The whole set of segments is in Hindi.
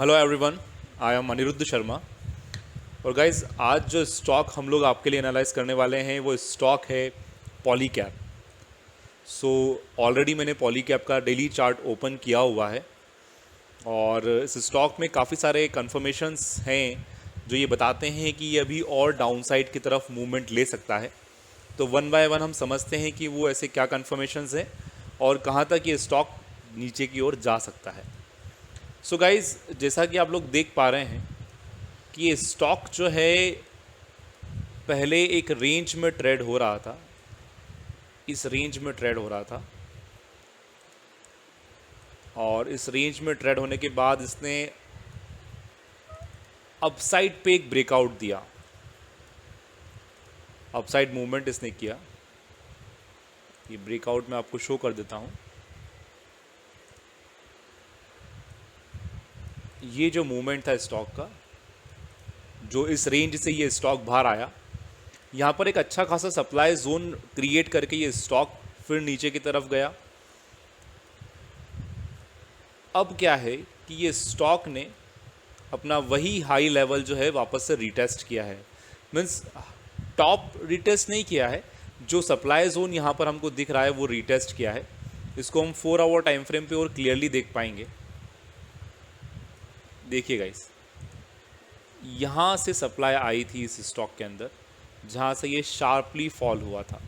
Hello everyone, I am Aniruddh Sharma. और गाइज आज जो स्टॉक हम लोग आपके लिए एनालाइज करने वाले हैं वो स्टॉक है पॉलीकैब। सो ऑलरेडी मैंने पॉलीकैब का डेली चार्ट ओपन किया हुआ है और इस स्टॉक में काफ़ी सारे कन्फर्मेशंस हैं जो ये बताते हैं कि ये अभी और डाउनसाइड की तरफ मूवमेंट ले सकता है। तो वन बाय वन हम समझते हैं कि वो ऐसे क्या कन्फर्मेशंस हैं और कहाँ तक ये स्टॉक नीचे की ओर जा सकता है। सो गाइज, जैसा कि आप लोग देख पा रहे हैं कि ये स्टॉक जो है पहले एक रेंज में ट्रेड हो रहा था, इस रेंज में ट्रेड हो रहा था और इस रेंज में ट्रेड होने के बाद इसने अपसाइड पे एक ब्रेकआउट दिया, अपसाइड मूवमेंट इसने किया। ये ब्रेकआउट मैं आपको शो कर देता हूँ। ये जो मूवमेंट था स्टॉक का, जो इस रेंज से ये स्टॉक बाहर आया, यहाँ पर एक अच्छा खासा सप्लाई जोन क्रिएट करके ये स्टॉक फिर नीचे की तरफ गया। अब क्या है कि ये स्टॉक ने अपना वही हाई लेवल जो है वापस से रीटेस्ट किया है। मीन्स टॉप रीटेस्ट नहीं किया है, जो सप्लाई जोन यहाँ पर हमको दिख रहा है वो रीटेस्ट किया है। इसको हम 4 आवर टाइम फ्रेम पे और क्लियरली देख पाएंगे। देखिए गाइस, यहाँ से सप्लाई आई थी इस स्टॉक के अंदर, जहाँ से ये शार्पली फॉल हुआ था।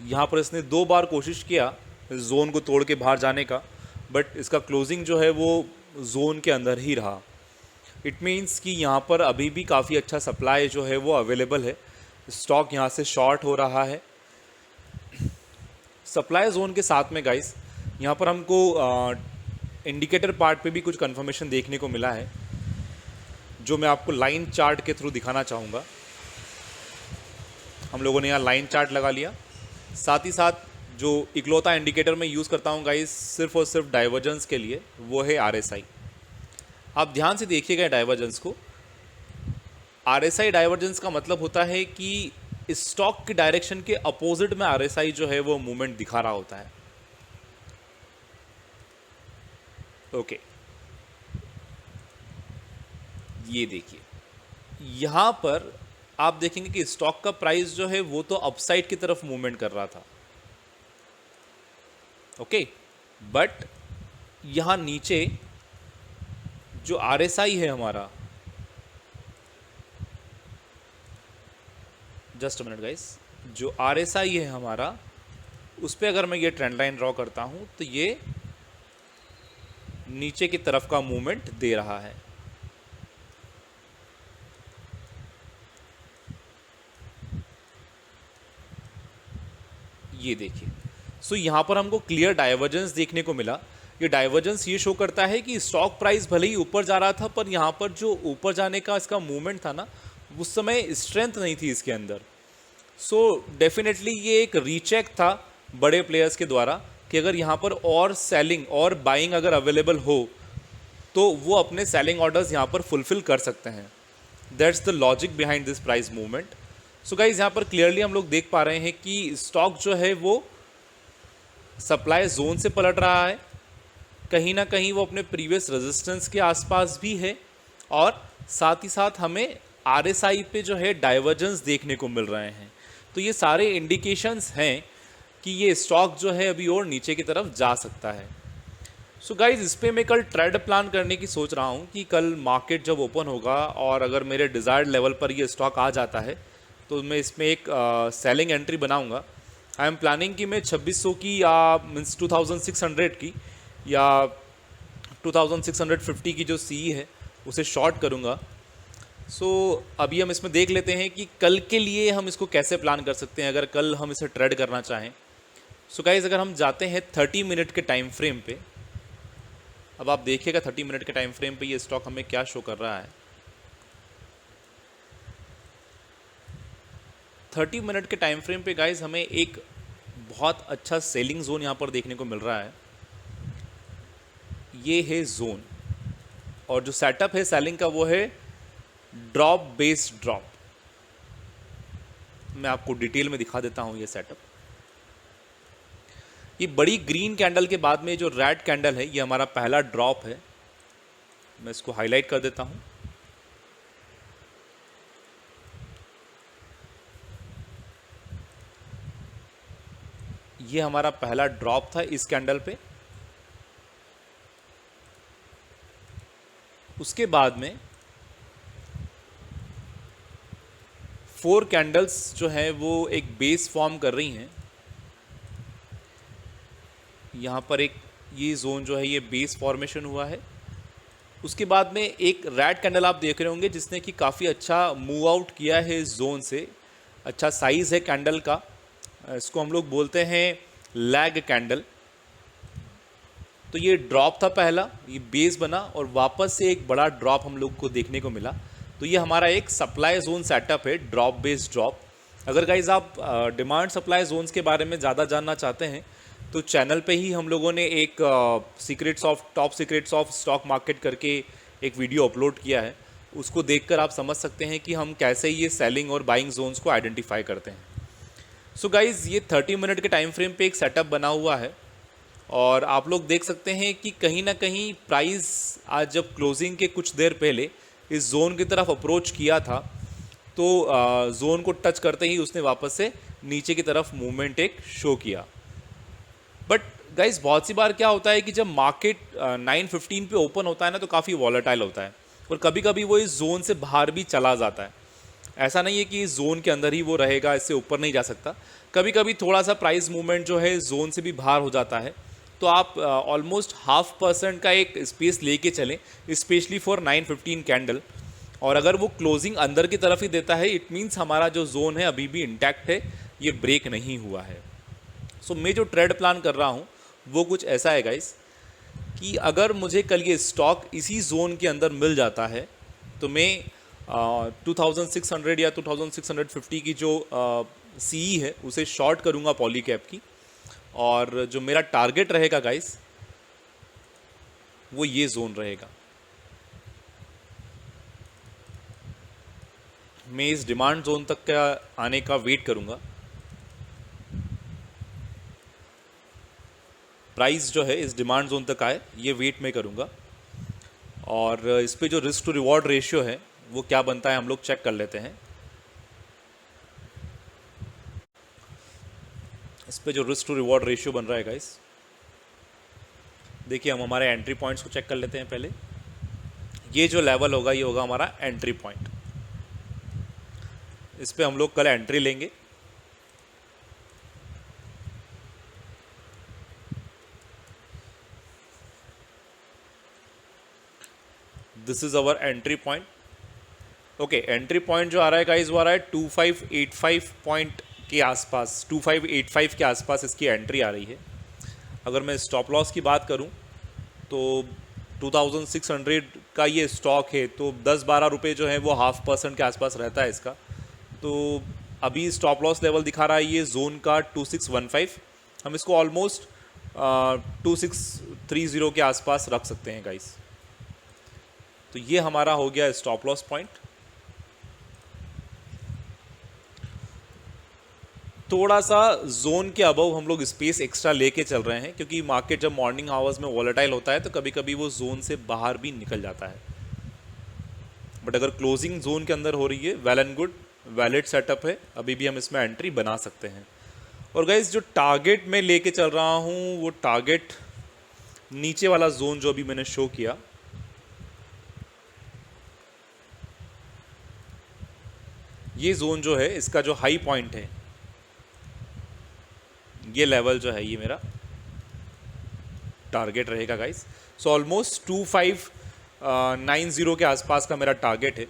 यहाँ पर इसने 2 बार कोशिश किया इस जोन को तोड़ के बाहर जाने का, बट इसका क्लोजिंग जो है वो जोन के अंदर ही रहा। इट मीन्स कि यहाँ पर अभी भी काफ़ी अच्छा सप्लाई जो है वो अवेलेबल है। स्टॉक यहाँ से शॉर्ट हो रहा है सप्लाई जोन के साथ में। गाइस, यहाँ पर हमको इंडिकेटर पार्ट पे भी कुछ कंफर्मेशन देखने को मिला है, जो मैं आपको लाइन चार्ट के थ्रू दिखाना चाहूँगा। हम लोगों ने यहाँ लाइन चार्ट लगा लिया। साथ ही साथ जो इकलौता इंडिकेटर मैं यूज़ करता हूँ गाइस सिर्फ और सिर्फ डाइवर्जेंस के लिए, वो है RSI। आप ध्यान से देखिएगा डाइवर्जेंस को। RSI डाइवर्जेंस का मतलब होता है कि स्टॉक की डायरेक्शन के अपोजिट में RSI जो है वो मूवमेंट दिखा रहा होता है। ओके, ये देखिए, यहाँ पर आप देखेंगे कि स्टॉक का प्राइस जो है वो तो अपसाइड की तरफ मूवमेंट कर रहा था। ओके, बट यहाँ नीचे जो RSI है हमारा, जस्ट अ मिनट गाइस, जो RSI है हमारा, उस पर अगर मैं ये ट्रेंड लाइन ड्रॉ करता हूँ तो ये नीचे की तरफ का मूवमेंट दे रहा है। ये देखिए, सो यहाँ पर हमको क्लियर डाइवर्जेंस देखने को मिला। ये डाइवर्जेंस ये शो करता है कि स्टॉक प्राइस भले ही ऊपर जा रहा था, पर यहाँ पर जो ऊपर जाने का इसका मूवमेंट था ना, उस समय स्ट्रेंथ नहीं थी इसके अंदर। सो डेफिनेटली ये एक रीचेक था बड़े प्लेयर्स के द्वारा कि अगर यहाँ पर और सेलिंग और बाइंग अगर अवेलेबल हो तो वो अपने सेलिंग ऑर्डर्स यहाँ पर फुलफिल कर सकते हैं। That's the logic behind this price movement. So guys, यहाँ पर क्लियरली हम लोग देख पा रहे हैं कि स्टॉक जो है वो सप्लाई जोन से पलट रहा है, कहीं ना कहीं वो अपने प्रीवियस रेजिस्टेंस के आसपास भी है, और साथ ही साथ हमें RSI पे जो है डाइवर्जेंस देखने को मिल रहे हैं। तो ये सारे इंडिकेशंस हैं कि ये स्टॉक जो है अभी और नीचे की तरफ जा सकता है। सो गाइज, इस पर मैं कल ट्रेड प्लान करने की सोच रहा हूँ कि कल मार्केट जब ओपन होगा और अगर मेरे डिज़ायर्ड लेवल पर ये स्टॉक आ जाता है तो मैं इसमें एक सेलिंग एंट्री बनाऊँगा। आई एम प्लानिंग कि मैं 2600 की या मीन्स 2600 की या 2650 की जो CE है उसे शॉर्ट करूँगा। सो अभी हम इसमें देख लेते हैं कि कल के लिए हम इसको कैसे प्लान कर सकते हैं अगर कल हम इसे ट्रेड करना चाहें। सो गाइज, अगर हम जाते हैं 30 मिनट के टाइम फ्रेम पे, अब आप देखिएगा 30 मिनट के टाइम फ्रेम पे ये स्टॉक हमें क्या शो कर रहा है। 30 मिनट के टाइम फ्रेम पे गाइज हमें एक बहुत अच्छा सेलिंग जोन यहाँ पर देखने को मिल रहा है। ये है जोन, और जो सेटअप है सेलिंग का वो है ड्रॉप बेस्ड ड्रॉप। मैं आपको डिटेल में दिखा देता हूँ ये सेटअप। ये बड़ी ग्रीन कैंडल के बाद में जो रेड कैंडल है ये हमारा पहला ड्रॉप है। मैं इसको हाईलाइट कर देता हूँ। ये हमारा पहला ड्रॉप था इस कैंडल पे। उसके बाद में 4 कैंडल्स जो है वो एक बेस फॉर्म कर रही हैं। यहाँ पर एक ये जोन जो है ये बेस फॉर्मेशन हुआ है। उसके बाद में एक रेड कैंडल आप देख रहे होंगे जिसने कि काफ़ी अच्छा मूव आउट किया है इस जोन से। अच्छा साइज़ है कैंडल का। इसको हम लोग बोलते हैं लैग कैंडल। तो ये ड्रॉप था पहला, ये बेस बना और वापस से एक बड़ा ड्रॉप हम लोग को देखने को मिला। तो ये हमारा एक सप्लाई जोन सेटअप है, ड्रॉप बेस्ड ड्रॉप। अगर गाइज आप डिमांड सप्लाई जोन्स के बारे में ज़्यादा जानना चाहते हैं तो चैनल पे ही हम लोगों ने एक top secrets of stock market करके एक वीडियो अपलोड किया है। उसको देखकर आप समझ सकते हैं कि हम कैसे ये सेलिंग और बाइंग जोन्स को आइडेंटिफाई करते हैं। सो गाइज ये 30 मिनट के टाइम फ्रेम पे एक सेटअप बना हुआ है और आप लोग देख सकते हैं कि कहीं ना कहीं प्राइस आज जब क्लोजिंग के कुछ देर पहले इस जोन की तरफ अप्रोच किया था तो जोन को टच करते ही उसने वापस से नीचे की तरफ मूवमेंट एक शो किया। बट गाइज बहुत सी बार क्या होता है कि जब मार्केट 9:15 पे ओपन होता है ना तो काफ़ी वॉलेटाइल होता है और कभी कभी वो इस जोन से बाहर भी चला जाता है। ऐसा नहीं है कि इस जोन के अंदर ही वो रहेगा, इससे ऊपर नहीं जा सकता। कभी कभी थोड़ा सा प्राइस मूवमेंट जो है जोन से भी बाहर हो जाता है। तो आप ऑलमोस्ट 0.5% का एक स्पेस लेके चलें, स्पेशली फॉर 9:15 कैंडल। और अगर वो क्लोजिंग अंदर की तरफ ही देता है इट मीन्स हमारा जो जोन है अभी भी इंटैक्ट है, ये ब्रेक नहीं हुआ है। सो मैं जो ट्रेड प्लान कर रहा हूँ वो कुछ ऐसा है गाइस कि अगर मुझे कल ये स्टॉक इसी जोन के अंदर मिल जाता है तो मैं 2600 या 2650 की जो सीई है उसे शॉर्ट करूँगा पॉली कैप की। और जो मेरा टारगेट रहेगा गाइस वो ये जोन रहेगा। मैं इस डिमांड जोन तक का आने का वेट करूँगा। प्राइस जो है इस डिमांड जोन तक आए ये वेट में करूँगा। और इस पे जो रिस्क टू रिवॉर्ड रेशियो है वो क्या बनता है हम लोग चेक कर लेते हैं। इस पे जो रिस्क टू रिवॉर्ड रेशियो बन रहा है गाइस, देखिए हम हमारे एंट्री पॉइंट्स को चेक कर लेते हैं पहले। ये जो लेवल होगा ये होगा हमारा एंट्री पॉइंट। इस पे हम लोग कल एंट्री लेंगे। This is our entry point. Okay, entry point जो आ रहा है गाइस वो आ रहा है 2585 पॉइंट के आसपास, 2585 के आसपास इसकी एंट्री आ रही है। अगर मैं स्टॉप लॉस की बात करूं तो 2600 का ये स्टॉक है तो 10-12 रुपये जो है वो 0.5% के आसपास रहता है इसका। तो अभी स्टॉप लॉस लेवल दिखा रहा है ये जोन का 2615। हम इसको ऑलमोस्ट 2630 के आसपास रख सकते हैं गाइस। तो ये हमारा हो गया स्टॉप लॉस पॉइंट। थोड़ा सा जोन के अबव हम लोग स्पेस एक्स्ट्रा लेके चल रहे हैं क्योंकि मार्केट जब मॉर्निंग आवर्स में वॉलेटाइल होता है तो कभी कभी वो जोन से बाहर भी निकल जाता है। बट अगर क्लोजिंग जोन के अंदर हो रही है well and good, valid setup है, अभी भी हम इसमें एंट्री बना सकते हैं। और गाइस जो टारगेट में लेके चल रहा हूँ वो टारगेट नीचे वाला जोन जो अभी मैंने शो किया, ये जोन जो है इसका जो हाई पॉइंट है, ये लेवल जो है ये मेरा टारगेट रहेगा गाइस। सो ऑलमोस्ट 2590 के आसपास का मेरा टारगेट है।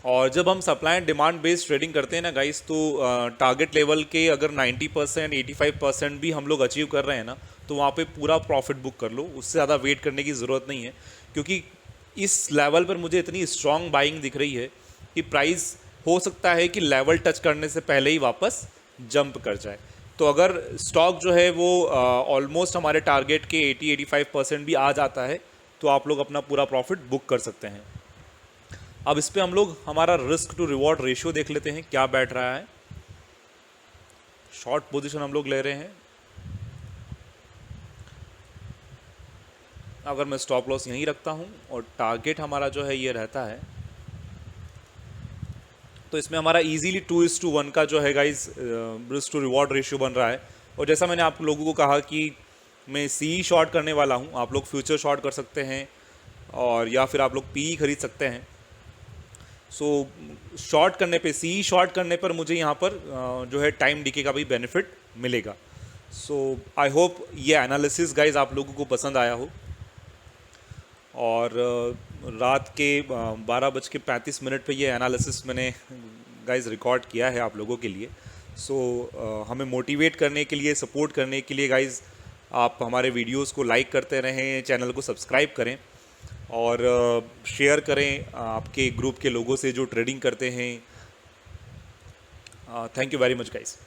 और जब हम supply and demand based trading करते हैं ना गाइस तो टारगेट लेवल के अगर 90% 85% भी हम लोग अचीव कर रहे हैं ना तो वहाँ पे पूरा प्रॉफिट बुक कर लो, उससे ज़्यादा वेट करने की ज़रूरत नहीं है। क्योंकि इस लेवल पर मुझे इतनी स्ट्रॉन्ग बाइंग दिख रही है कि प्राइस हो सकता है कि लेवल टच करने से पहले ही वापस जंप कर जाए। तो अगर स्टॉक जो है वो ऑलमोस्ट हमारे टारगेट के 80-85% भी आ जाता है तो आप लोग अपना पूरा प्रॉफिट बुक कर सकते हैं। अब इस पे हम लोग हमारा रिस्क टू रिवॉर्ड रेशियो देख लेते हैं क्या बैठ रहा है। शॉर्ट पोजीशन हम लोग ले रहे हैं। अगर मैं स्टॉप लॉस यहीं रखता हूँ और टारगेट हमारा जो है ये रहता है, तो इसमें हमारा इजीली 2:1 का जो है guys risk to reward ratio बन रहा है। और जैसा मैंने आप लोगों को कहा कि मैं सी शॉर्ट करने वाला हूँ, आप लोग फ्यूचर शॉर्ट कर सकते हैं और या फिर आप लोग पी खरीद सकते हैं। सो शॉर्ट करने पे, सी शॉर्ट करने पर मुझे यहाँ पर जो है टाइम डीके का भी बेनिफिट मिलेगा। सो आई होप ये एनालिसिस गाइज आप लोगों को पसंद आया हो। और रात के 12:35 पे ये एनालिसिस मैंने गाइज रिकॉर्ड किया है आप लोगों के लिए। सो हमें मोटिवेट करने के लिए, सपोर्ट करने के लिए गाइज आप हमारे वीडियोस को लाइक करते रहें, चैनल को सब्सक्राइब करें और शेयर करें आपके ग्रुप के लोगों से जो ट्रेडिंग करते हैं। Thank you very much guys.